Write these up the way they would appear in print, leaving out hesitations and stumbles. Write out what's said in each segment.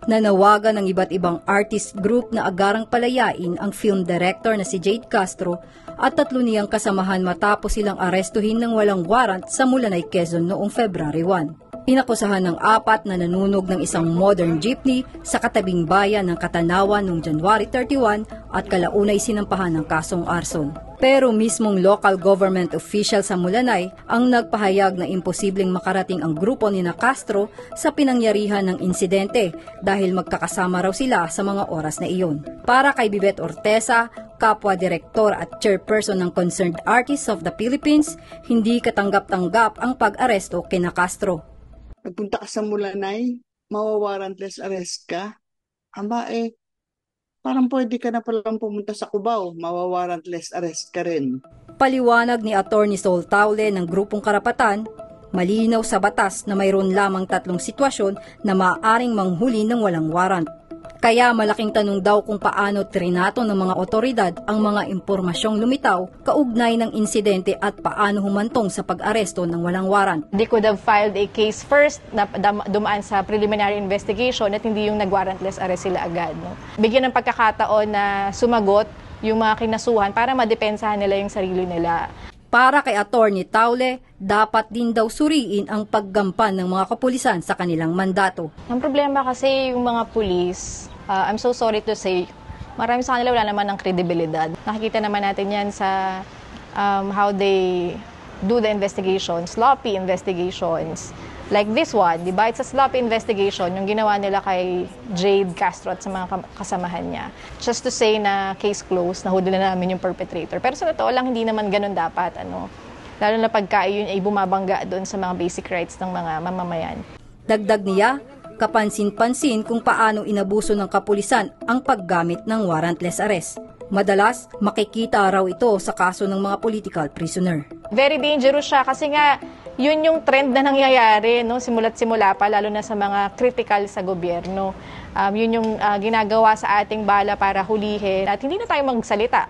Nanawagan ng iba't ibang artist group na agarang palayain ang film director na si Jade Castro at 3 niyang kasamahan matapos silang arestuhin ng walang warrant sa Mulanay, Quezon noong February 1. Inakusahan ng 4 na nanunog ng isang modern jeepney sa katabing bayan ng Katanawan noong January 31 at kalaunay sinampahan ng kasong arson. Pero mismong local government official sa Mulanay ang nagpahayag na imposibleng makarating ang grupo ni Castro sa pinangyarihan ng insidente dahil magkakasama raw sila sa mga oras na iyon. Para kay Bibet Orteza, kapwa-direktor at chairperson ng Concerned Artists of the Philippines, hindi katanggap-tanggap ang pag-aresto kina Castro. Nagpunta ka sa Mulanay, mawawarantless arrest ka. Parang pwede ka na palang pumunta sa Cubao, mawawarantless arrest ka rin. Paliwanag ni Attorney Sol Taule ng Grupong Karapatan, malinaw sa batas na mayroon lamang 3 sitwasyon na maaaring manghuli ng walang warrant. Kaya malaking tanong daw kung paano trinato ng mga otoridad ang mga impormasyong lumitaw kaugnay ng insidente at paano humantong sa pag-aresto ng walang warrant. They could have filed a case first na dumaan sa preliminary investigation at hindi yung nag-warrantless arrest sila agad. No? Bigyan ng pagkakataon na sumagot yung mga kinasuhan para madepensahan nila yung sarili nila. Para kay Attorney Taule, dapat din daw suriin ang paggampan ng mga kapulisan sa kanilang mandato. Ang problema kasi yung mga pulis, I'm so sorry to say, marami sa kanila wala naman ng kredibilidad. Nakikita naman natin yan sa how they do the investigations, sloppy investigations. Like this one, di ba? It's a sloppy investigation, yung ginawa nila kay Jade Castro at sa mga kasamahan niya. Just to say na case closed, nahuli na namin yung perpetrator. Pero sa totoo lang, hindi naman ganun dapat. Lalo na pagka yun ay bumabangga doon sa mga basic rights ng mga mamamayan. Dagdag niya, kapansin-pansin kung paano inabuso ng kapulisan ang paggamit ng warrantless arrest. Madalas, makikita raw ito sa kaso ng mga political prisoner. Very dangerous siya kasi nga, yun yung trend na nangyayari, no? Simula't simula pa, lalo na sa mga critical sa gobyerno. Yun yung ginagawa sa ating bala para hulihin at hindi na tayo magsalita.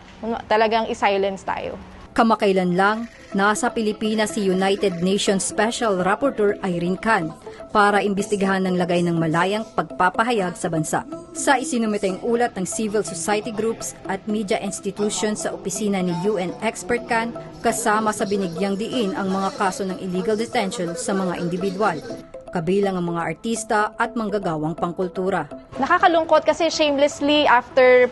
Talagang i-silence tayo. Kamakailan lang, nasa Pilipinas si United Nations Special Rapporteur Irene Khan para imbestigahan ng lagay ng malayang pagpapahayag sa bansa. Sa isinumiteng ulat ng civil society groups at media institutions sa opisina ni UN Expert Khan, kasama sa binigyang diin ang mga kaso ng illegal detention sa mga individual, kabilang ang mga artista at manggagawang pangkultura. Nakakalungkot kasi shamelessly after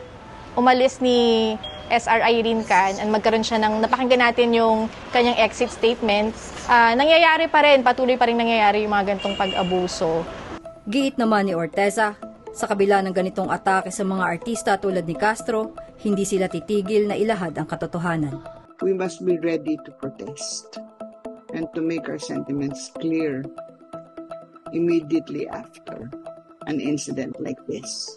umalis ni SR Irene Khan at magkaroon siya ng, napakinggan natin yung kanyang exit statement, nangyayari pa rin, patuloy pa rin nangyayari yung mga ganitong pag-abuso. Giit naman ni Orteza, sa kabila ng ganitong atake sa mga artista tulad ni Castro, hindi sila titigil na ilahad ang katotohanan. We must be ready to protest and to make our sentiments clear immediately after an incident like this.